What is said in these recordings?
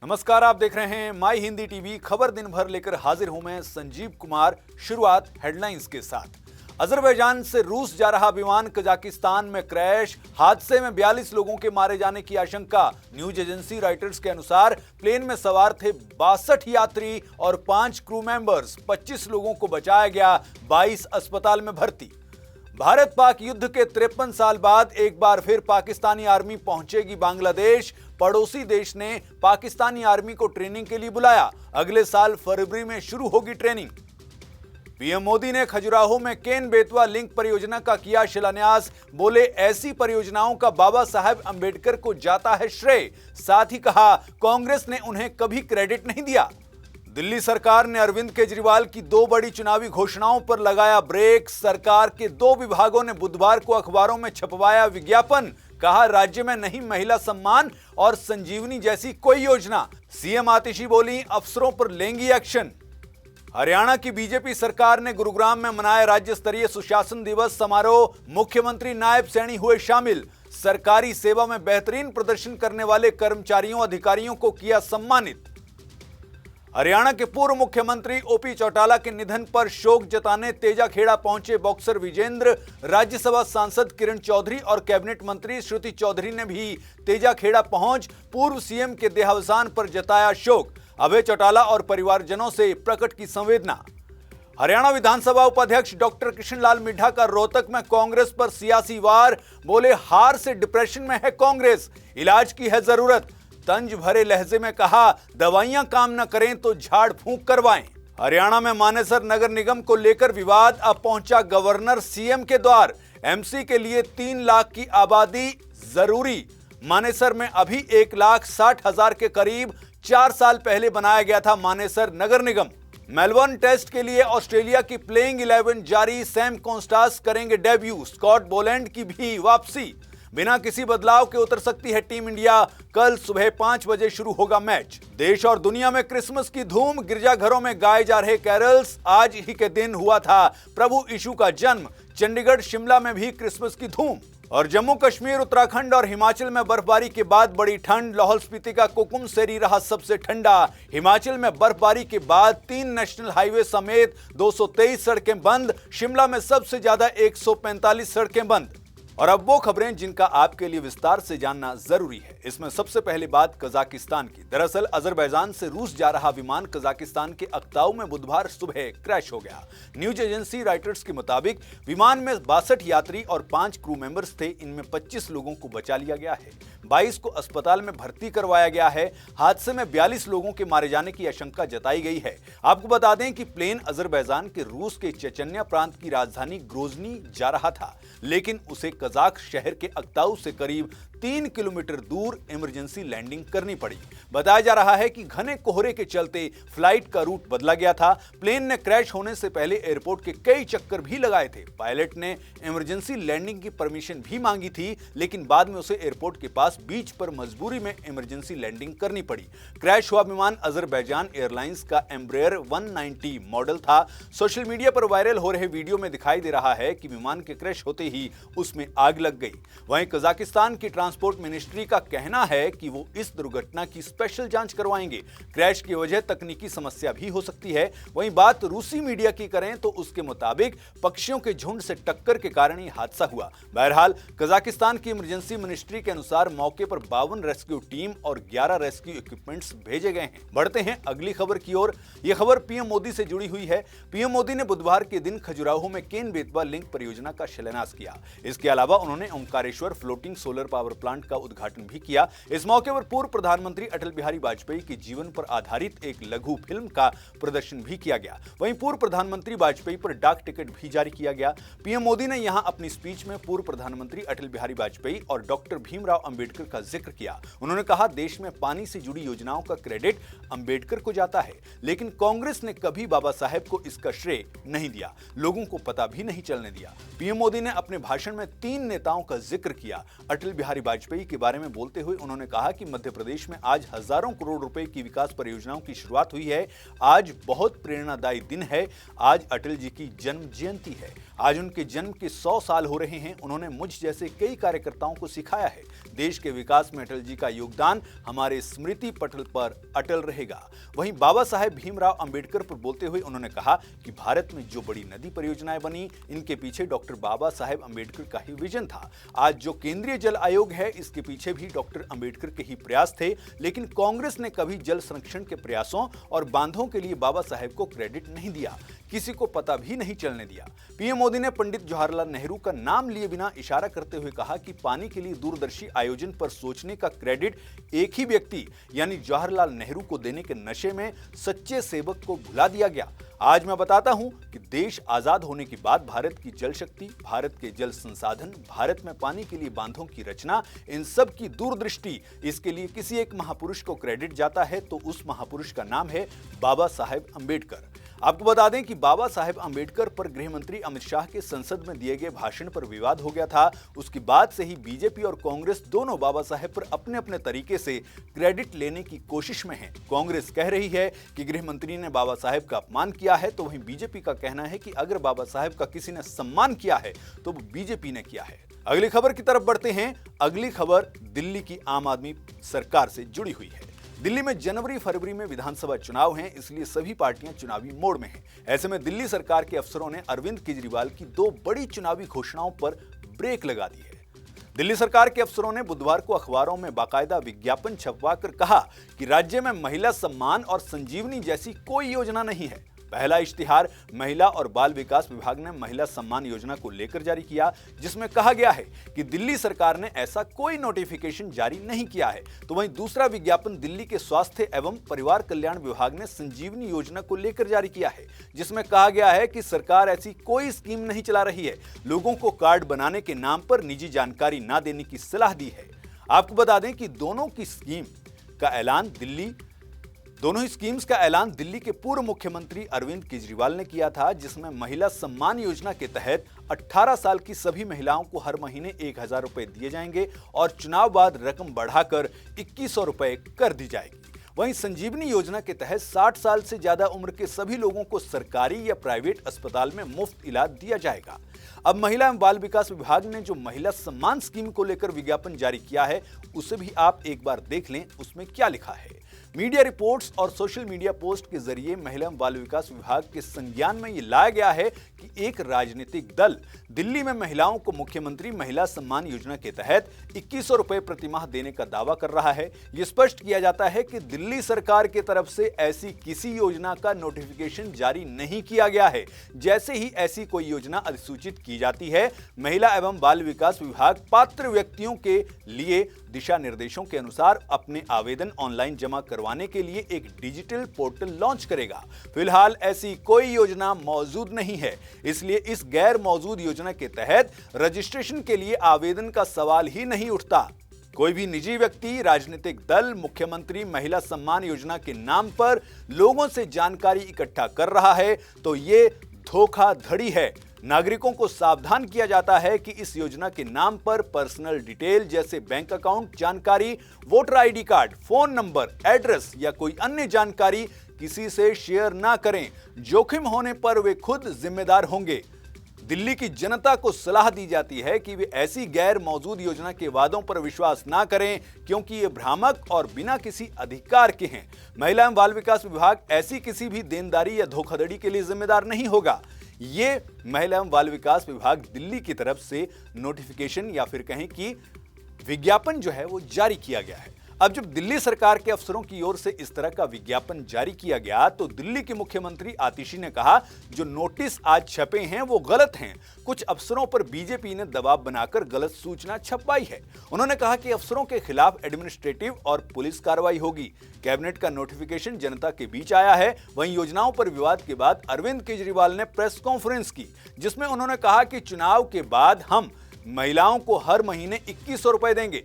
नमस्कार, आप देख रहे हैं माई हिंदी टीवी। खबर दिन भर लेकर हाजिर हूं मैं संजीव कुमार। शुरुआत हेडलाइंस के साथ। अजरबैजान से रूस जा रहा विमान कजाकिस्तान में क्रैश। हादसे में 42 लोगों के मारे जाने की आशंका। न्यूज एजेंसी रॉयटर्स के अनुसार प्लेन में सवार थे 62 यात्री और 5 क्रू मेंबर्स। 25 लोगों को बचाया गया, 22 अस्पताल में भर्ती। भारत पाक युद्ध के 53 साल बाद एक बार फिर पाकिस्तानी आर्मी पहुंचेगी बांग्लादेश। पड़ोसी देश ने पाकिस्तानी आर्मी को ट्रेनिंग के लिए बुलाया। अगले साल फरवरी में शुरू होगी ट्रेनिंग। पीएम मोदी ने खजुराहो में केन बेतवा लिंक परियोजना का किया शिलान्यास। बोले, ऐसी परियोजनाओं का बाबा साहेब अंबेडकर को जाता है श्रेय। साथ ही कहा, कांग्रेस ने उन्हें कभी क्रेडिट नहीं दिया। दिल्ली सरकार ने अरविंद केजरीवाल की 2 बड़ी चुनावी घोषणाओं पर लगाया ब्रेक। सरकार के 2 विभागों ने बुधवार को अखबारों में छपवाया विज्ञापन। कहा, राज्य में नहीं महिला सम्मान और संजीवनी जैसी कोई योजना। सीएम आतिशी बोली, अफसरों पर लेंगी एक्शन। हरियाणा की बीजेपी सरकार ने गुरुग्राम में मनाया राज्य स्तरीय सुशासन दिवस समारोह। मुख्यमंत्री नायब सैनी हुए शामिल। सरकारी सेवा में बेहतरीन प्रदर्शन करने वाले कर्मचारियों अधिकारियों को किया सम्मानित। हरियाणा के पूर्व मुख्यमंत्री ओपी चौटाला के निधन पर शोक जताने तेजाखेड़ा पहुंचे बॉक्सर विजेंद्र। राज्यसभा सांसद किरण चौधरी और कैबिनेट मंत्री श्रुति चौधरी ने भी तेजाखेड़ा पहुंच पूर्व सीएम के देहावसान पर जताया शोक। अभय चौटाला और परिवारजनों से प्रकट की संवेदना। हरियाणा विधानसभा उपाध्यक्ष डॉक्टर कृष्णलाल मिड्ढा का रोहतक में कांग्रेस पर सियासी वार। बोले, हार से डिप्रेशन में है कांग्रेस, इलाज की है जरूरत। तंज भरे लहजे में कहा, दवाइयां काम न करें तो झाड़ फूंक करवाएं। हरियाणा में मानेसर नगर निगम को लेकर विवाद। अब पहुंचा गवर्नर सीएम के द्वार। एमसी के लिए 3 लाख की आबादी जरूरी। मानेसर में अभी 1,60,000 के करीब। 4 साल पहले बनाया गया था मानेसर नगर निगम। मेलबर्न टेस्ट के लिए ऑस्ट्रेलिया की प्लेइंग 11 जारी। सैम कॉन्स्टास करेंगे डेब्यू। स्कॉट बोलैंड की भी वापसी। बिना किसी बदलाव के उतर सकती है टीम इंडिया। कल सुबह 5 बजे शुरू होगा मैच। देश और दुनिया में क्रिसमस की धूम। गिरजाघरों में गाए जा रहे कैरल्स। आज ही के दिन हुआ था प्रभु यीशु का जन्म। चंडीगढ़ शिमला में भी क्रिसमस की धूम। और जम्मू कश्मीर, उत्तराखंड और हिमाचल में बर्फबारी के बाद बड़ी ठंड। लाहौल स्पीति का कुकुम सेरी रहा सबसे ठंडा। हिमाचल में बर्फबारी के बाद 3 नेशनल हाईवे समेत 223 सड़कें बंद। शिमला में सबसे ज्यादा 145 सड़कें बंद। और अब वो खबरें जिनका आपके लिए विस्तार से जानना जरूरी है। इसमें सबसे पहले बात कजाकिस्तान की। दरअसल अजरबैजान से रूस जा रहा विमान कजाकिस्तान के अक्ताऊ में बुधवार सुबह क्रैश हो गया। न्यूज एजेंसी रॉयटर्स के मुताबिक विमान में 62 यात्री और 5 क्रू मेंबर्स थे। इनमें 25 लोगों को बचा लिया गया है, 22 को अस्पताल में भर्ती करवाया गया है। हादसे में 42 लोगों के मारे जाने की आशंका जताई गई है। आपको बता दें कि प्लेन अजरबैजान के रूस के चेचन्या प्रांत की राजधानी ग्रोजनी जा रहा था, लेकिन उसे कजाक शहर के अक्ताऊ से करीब 3 किलोमीटर दूर इमरजेंसी लैंडिंग करनी पड़ी। बताया जा रहा है कि घने कोहरे के चलते फ्लाइट का रूट बदला गया था। प्लेन ने क्रैश होने से पहले एयरपोर्ट के कई चक्कर भी लगाए थे। पायलट ने इमरजेंसी लैंडिंग की परमिशन भी मांगी थी, लेकिन बाद में उसे एयरपोर्ट के पास बीच पर मजबूरी में इमरजेंसी लैंडिंग करनी पड़ी। क्रैश हुआ विमान अजरबैजान एयरलाइंस का एम्ब्रेयर 190 मॉडल था। सोशल मीडिया पर वायरल हो रहे वीडियो में दिखाई दे रहा है कि विमान के क्रैश होते ही उसमें आग लग गई। वहीं कजाकिस्तान की ट्रांसपोर्ट मिनिस्ट्री का कहना है कि वो इस दुर्घटना की स्पेशल जांच करवाएंगे। क्रैश की वजह तकनीकी समस्या भी हो सकती है। वहीं बात रूसी मीडिया की करें तो उसके मुताबिक पक्षियों के झुंड से टक्कर के कारण यह हादसा हुआ। बहरहाल कजाकिस्तान की इमरजेंसी मिनिस्ट्री के अनुसार मौके पर 52 रेस्क्यू टीम और 11 रेस्क्यू इक्विपमेंट्स भेजे गए हैं। बढ़ते हैं अगली खबर की ओर। यह खबर पीएम मोदी से जुड़ी हुई है। पीएम मोदी ने बुधवार के दिन खजुराहो में केन बेतवा लिंक परियोजना का शिलान्यास किया। इसके अलावा उन्होंने Omkareshwar floating solar power plant का उद्घाटन भी किया। इस मौके पर पूर्व प्रधानमंत्री अटल बिहारी वाजपेयी के जीवन पर आधारित एक लघु फिल्म का प्रदर्शन भी किया गया। वहीं पूर्व प्रधानमंत्री वाजपेयी पर डाक टिकट भी जारी किया गया। पीएम मोदी ने यहां अपनी स्पीच में पूर्व प्रधानमंत्री अटल बिहारी वाजपेयी और डॉक्टर भीमराव अंबेडकर का जिक्र किया। उन्होंने कहा, देश में पानी से जुड़ी योजनाओं का क्रेडिट अंबेडकर को जाता है, लेकिन कांग्रेस ने कभी बाबा साहेब को इसका श्रेय नहीं दिया, लोगों को पता भी नहीं चलने दिया। पीएम मोदी ने अपने भाषण में 3 नेताओं का जिक्र किया। अटल बिहारी वाजपेयी के बारे में बोलते हुए उन्होंने कहा कि मध्य प्रदेश में आज हजारों करोड़ रुपए की विकास परियोजनाओं की शुरुआत हुई है। आज बहुत प्रेरणादायी दिन है। आज अटल जी की जन्म जयंती है। आज उनके जन्म के 100 साल हो रहे हैं। उन्होंने मुझ जैसे कई कार्यकर्ताओं को सिखाया है। देश के विकास में अटल जी का योगदान हमारे स्मृति पटल पर अटल रहेगा। वहीं बाबा साहेब भीमराव अंबेडकर पर बोलते हुए उन्होंने कहा कि भारत में जो बड़ी नदी परियोजनाएं बनी, इनके पीछे डॉक्टर बाबा साहेब अंबेडकर का ही विजन था। आज जो केंद्रीय जल आयोग है, इसके पीछे भी डॉक्टर अंबेडकर के ही प्रयास थे। लेकिन कांग्रेस ने कभी जल संरक्षण के प्रयासों और बांधों के लिए बाबा साहेब को क्रेडिट नहीं दिया, किसी को पता भी नहीं चलने दिया। पीएम मोदी ने पंडित जवाहरलाल नेहरू का नाम लिए बिना इशारा करते हुए कहा कि पानी के लिए दूरदर्शी आयोजन पर सोचने का क्रेडिट एक ही व्यक्ति यानी जवाहरलाल नेहरू को देने के नशे में सच्चे सेवक को भुला दिया गया। आज मैं बताता हूं कि देश आजाद होने के बाद भारत की जल शक्ति, भारत के जल संसाधन, भारत में पानी के लिए बांधों की रचना, इन सब की दूरदृष्टि, इसके लिए किसी एक महापुरुष को क्रेडिट जाता है तो उस महापुरुष का नाम है बाबा साहेब अंबेडकर। आपको बता दें कि बाबा साहेब अंबेडकर पर गृह मंत्री अमित शाह के संसद में दिए गए भाषण पर विवाद हो गया था। उसके बाद से ही बीजेपी और कांग्रेस दोनों बाबा साहेब पर अपने अपने तरीके से क्रेडिट लेने की कोशिश में हैं। कांग्रेस कह रही है कि गृह मंत्री ने बाबा साहेब का अपमान किया है, तो वहीं बीजेपी का कहना है कि अगर बाबा साहेब का किसी ने सम्मान किया है तो बीजेपी ने किया है। अगली खबर की तरफ बढ़ते हैं। अगली खबर दिल्ली की आम आदमी सरकार से जुड़ी हुई है। दिल्ली में जनवरी फरवरी में विधानसभा चुनाव हैं, इसलिए सभी पार्टियां चुनावी मोड में हैं। ऐसे में दिल्ली सरकार के अफसरों ने अरविंद केजरीवाल की 2 बड़ी चुनावी घोषणाओं पर ब्रेक लगा दी है। दिल्ली सरकार के अफसरों ने बुधवार को अखबारों में बाकायदा विज्ञापन छपवाकर कहा कि राज्य में महिला सम्मान और संजीवनी जैसी कोई योजना नहीं है। पहला इश्तिहार महिला और बाल विकास विभाग ने महिला सम्मान योजना को लेकर जारी किया, जिसमें कहा गया है कि दिल्ली सरकार ने ऐसा कोई नोटिफिकेशन जारी नहीं किया है। तो वहीं दूसरा विज्ञापन दिल्ली के स्वास्थ्य एवं परिवार कल्याण विभाग ने संजीवनी योजना को लेकर जारी किया है, जिसमें कहा गया है कि सरकार ऐसी कोई स्कीम नहीं चला रही है। लोगों को कार्ड बनाने के नाम पर निजी जानकारी न देने की सलाह दी है। आपको बता दें कि दोनों ही स्कीम्स का ऐलान दिल्ली के पूर्व मुख्यमंत्री अरविंद केजरीवाल ने किया था, जिसमें महिला सम्मान योजना के तहत 18 साल की सभी महिलाओं को हर महीने 1000 रुपए दिए जाएंगे और चुनाव बाद रकम बढ़ाकर 2100 रुपए कर दी जाएगी। वहीं संजीवनी योजना के तहत 60 साल से ज्यादा उम्र के सभी लोगों को सरकारी या प्राइवेट अस्पताल में मुफ्त इलाज दिया जाएगा। अब महिला एवं बाल विकास विभाग ने जो महिला सम्मान स्कीम को लेकर विज्ञापन जारी किया है, उसे भी आप एक बार देख लें, उसमें क्या लिखा है। मीडिया रिपोर्ट्स और सोशल मीडिया पोस्ट के जरिए महिला एवं बाल विकास विभाग के संज्ञान में यह लाया गया है कि एक राजनीतिक दल दिल्ली में महिलाओं को मुख्यमंत्री महिला सम्मान योजना के तहत 2100 रुपए प्रतिमाह देने का दावा कर रहा है। यह स्पष्ट किया जाता है कि दिल्ली सरकार की तरफ से ऐसी किसी योजना का नोटिफिकेशन जारी नहीं किया गया है। जैसे ही ऐसी कोई योजना अधिसूचित की जाती है, महिला एवं बाल विकास विभाग पात्र व्यक्तियों के लिए दिशा निर्देशों के अनुसार अपने आवेदन ऑनलाइन जमा करवाने के लिए एक डिजिटल पोर्टल लॉन्च करेगा। फिलहाल ऐसी कोई योजना मौजूद नहीं है, इसलिए इस गैर मौजूद योजना के तहत रजिस्ट्रेशन के लिए आवेदन का सवाल ही नहीं उठता। कोई भी निजी व्यक्ति, राजनीतिक दल मुख्यमंत्री महिला सम्मान योजना के नाम पर लोगों से जानकारी इकट्ठा कर रहा है तो ये धोखाधड़ी है। नागरिकों को सावधान किया जाता है कि इस योजना के नाम पर पर्सनल डिटेल जैसे बैंक अकाउंट जानकारी, voter ID card, phone number, address या कोई अन्य जानकारी किसी से शेयर ना करें। जोखिम होने पर वे खुद जिम्मेदार होंगे। दिल्ली की जनता को सलाह दी जाती है कि वे ऐसी गैर मौजूद योजना के वादों पर विश्वास ना करें, क्योंकि ये भ्रामक और बिना किसी अधिकार के हैं। महिला एवं बाल विकास विभाग ऐसी किसी भी देनदारी या धोखाधड़ी के लिए जिम्मेदार नहीं होगा। ये महिला एवं बाल विकास विभाग दिल्ली की तरफ से नोटिफिकेशन या फिर कहें कि विज्ञापन जो है वो जारी किया गया है। अब जब दिल्ली सरकार के अफसरों की ओर से इस तरह का विज्ञापन जारी किया गया तो दिल्ली के मुख्यमंत्री आतिशी ने कहा, जो नोटिस आज छपे हैं वो गलत हैं। कुछ अफसरों पर बीजेपी ने दबाव बनाकर गलत सूचना छपवाई है। उन्होंने कहा कि अफसरों के खिलाफ एडमिनिस्ट्रेटिव और पुलिस कार्रवाई होगी। कैबिनेट का नोटिफिकेशन जनता के बीच आया है। वहीं योजनाओं पर विवाद के बाद अरविंद केजरीवाल ने प्रेस कॉन्फ्रेंस की, जिसमें उन्होंने कहा कि चुनाव के बाद हम महिलाओं को हर महीने 2100 रुपए देंगे।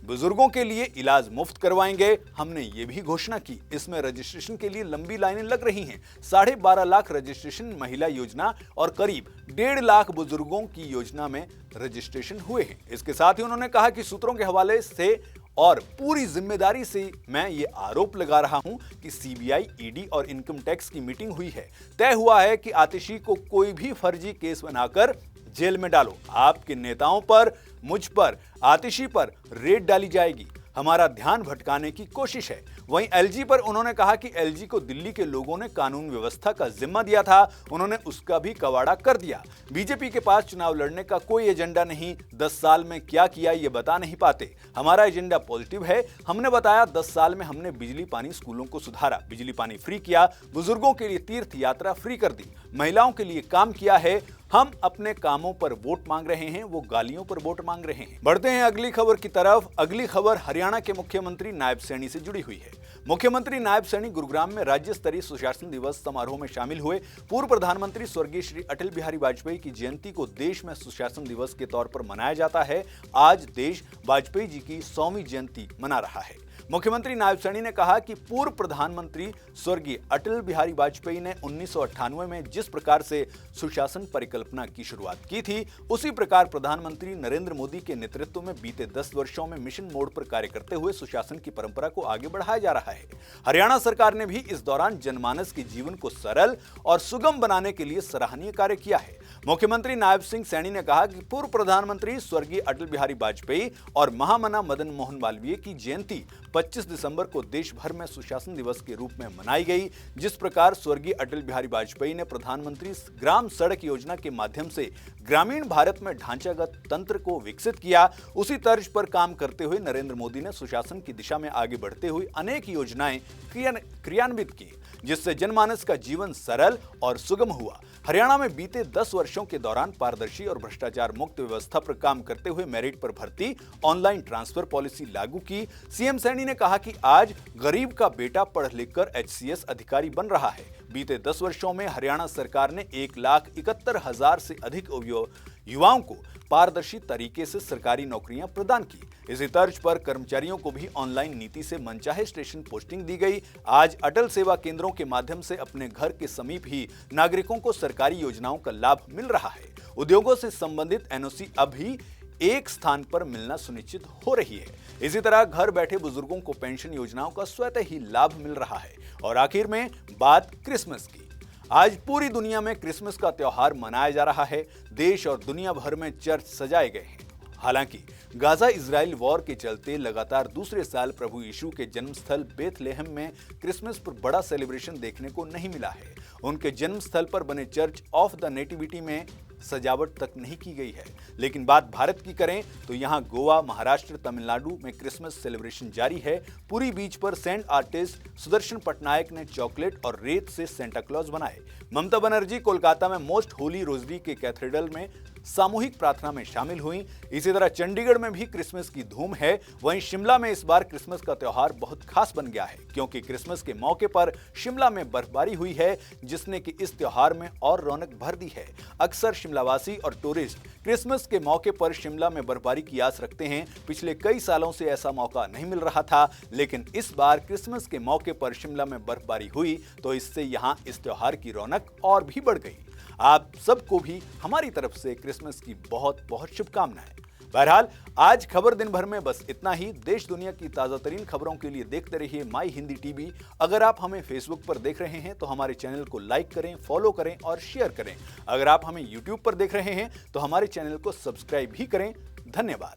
बुजुर्गों के लिए इलाज मुफ्त करवाएंगे। हमने ये भी घोषणा की। इसमें रजिस्ट्रेशन के लिए लंबी लाइनें लग रही हैं। 12.5 लाख रजिस्ट्रेशन महिला योजना और करीब 1.5 लाख बुजुर्गों की योजना में रजिस्ट्रेशन हुए हैं। इसके साथ ही उन्होंने कहा कि सूत्रों के हवाले से और पूरी जिम्मेदारी से मैं ये आरोप लगा रहा हूं कि सीबीआई, ईडी और इनकम टैक्स की मीटिंग हुई है। तय हुआ है कि आतिशी को कोई भी फर्जी केस बनाकर जेल में डालो। आपके नेताओं पर, मुझ पर, आतिशी पर रेड डाली जाएगी। हमारा ध्यान भटकाने की कोशिश है। वहीं एलजी पर उन्होंने कहा कि एलजी को दिल्ली के लोगों ने कानून व्यवस्था का जिम्मा दिया था, उन्होंने उसका भी कबाड़ा कर दिया। बीजेपी के पास चुनाव लड़ने का कोई एजेंडा नहीं। 10 साल में क्या किया ये बता नहीं पाते। हमारा एजेंडा पॉजिटिव है। हमने बताया 10 साल में हमने बिजली पानी स्कूलों को सुधारा, बिजली पानी फ्री किया, बुजुर्गों के लिए तीर्थ यात्रा फ्री कर दी, महिलाओं के लिए काम किया है। हम अपने कामों पर वोट मांग रहे हैं, वो गालियों पर वोट मांग रहे हैं। बढ़ते हैं अगली खबर की तरफ। अगली खबर हरियाणा के मुख्यमंत्री नायब सैनी से जुड़ी हुई है। मुख्यमंत्री नायब सैनी गुरुग्राम में राज्य स्तरीय सुशासन दिवस समारोह में शामिल हुए। पूर्व प्रधानमंत्री स्वर्गीय श्री अटल बिहारी वाजपेयी की जयंती को देश में सुशासन दिवस के तौर पर मनाया जाता है। आज देश वाजपेयी जी की 100वीं जयंती मना रहा है। मुख्यमंत्री नायब सैनी ने कहा कि पूर्व प्रधानमंत्री स्वर्गीय अटल बिहारी वाजपेयी ने 1998 में जिस प्रकार से सुशासन परिकल्पना की शुरुआत की थी, उसी प्रकार प्रधानमंत्री नरेंद्र मोदी के नेतृत्व में बीते 10 वर्षों में मिशन मोड पर कार्य करते हुए सुशासन की परंपरा को आगे बढ़ाया जा रहा है। हरियाणा सरकार ने भी इस दौरान जनमानस के जीवन को सरल और सुगम बनाने के लिए सराहनीय कार्य किया है। मुख्यमंत्री नायब सिंह सैनी ने कहा कि पूर्व प्रधानमंत्री स्वर्गीय अटल बिहारी वाजपेयी और महामना मदन मोहन मालवीय की जयंती 25 दिसंबर को देश भर में सुशासन दिवस के रूप में मनाई गई। जिस प्रकार स्वर्गीय अटल बिहारी वाजपेयी ने प्रधानमंत्री ग्राम सड़क योजना के माध्यम से ग्रामीण भारत में ढांचागत तंत्र को विकसित किया, उसी तर्ज पर काम करते हुए नरेंद्र मोदी ने सुशासन की दिशा में आगे बढ़ते हुए अनेक योजनाएं क्रियान्वित की, जिससे जनमानस का जीवन सरल और सुगम हुआ। हरियाणा में बीते 10 वर्षों के दौरान पारदर्शी और भ्रष्टाचार मुक्त व्यवस्था पर काम करते हुए मेरिट पर भर्ती, ऑनलाइन ट्रांसफर पॉलिसी लागू की। सीएम सैनी ने कहा कि आज गरीब का बेटा पढ़ लिखकर एचसीएस अधिकारी बन रहा है। बीते 10 वर्षों में हरियाणा सरकार ने 1,71,000 से अधिक युवाओं को पारदर्शी तरीके से सरकारी नौकरियां प्रदान की। इसी तर्ज पर कर्मचारियों को भी ऑनलाइन नीति से मनचाहे स्टेशन पोस्टिंग दी गई। आज अटल सेवा केंद्रों के माध्यम से अपने घर के समीप ही नागरिकों को सरकारी योजनाओं का लाभ मिल रहा है। उद्योगों से संबंधित एनओसी अब भी एक स्थान पर मिलना सुनिश्चित हो रही है। इसी तरह घर बैठे बुजुर्गों को पेंशन योजनाओं का स्वतः ही लाभ मिल रहा है। और आखिर में बात क्रिसमस की। आज पूरी दुनिया में क्रिसमस का त्योहार मनाया जा रहा है। देश और दुनिया भर में चर्च सजाए गए हैं। हालांकि गाजा इजराइल वॉर के चलते लगातार दूसरे साल प्रभु यीशु के जन्मस्थल बेथलेहम में क्रिसमस पर बड़ा सेलिब्रेशन देखने को नहीं मिला है। उनके जन्मस्थल पर बने चर्च ऑफ द नेटिविटी में सजावट तक नहीं की गई है। लेकिन बात भारत की करें तो यहाँ गोवा, महाराष्ट्र, तमिलनाडु में क्रिसमस सेलिब्रेशन जारी है। पुरी बीच पर सेंट आर्टिस्ट सुदर्शन पटनायक ने चॉकलेट और रेत से सेंटा क्लॉज बनाए। ममता बनर्जी कोलकाता में मोस्ट होली रोजरी के कैथेड्रल में सामूहिक प्रार्थना में शामिल हुई। इसी तरह चंडीगढ़ में भी क्रिसमस की धूम है। वहीं शिमला में इस बार क्रिसमस का त्योहार बहुत खास बन गया है, क्योंकि क्रिसमस के मौके पर शिमला में बर्फबारी हुई है, जिसने कि इस त्योहार में और रौनक भर दी है। अक्सर शिमलावासी और टूरिस्ट क्रिसमस के मौके पर शिमला में बर्फबारी की आस रखते हैं। पिछले कई सालों से ऐसा मौका नहीं मिल रहा था, लेकिन इस बार क्रिसमस के मौके पर शिमला में बर्फबारी हुई तो इससे यहाँ इस त्योहार की रौनक और भी बढ़ गई। आप सबको भी हमारी तरफ से क्रिसमस की बहुत बहुत शुभकामनाएं। बहरहाल आज खबर दिन भर में बस इतना ही। देश दुनिया की ताजा तरीन खबरों के लिए देखते रहिए माई हिंदी टीवी। अगर आप हमें फेसबुक पर देख रहे हैं तो हमारे चैनल को लाइक करें, फॉलो करें और शेयर करें। अगर आप हमें यूट्यूब पर देख रहे हैं तो हमारे चैनल को सब्सक्राइब भी करें। धन्यवाद।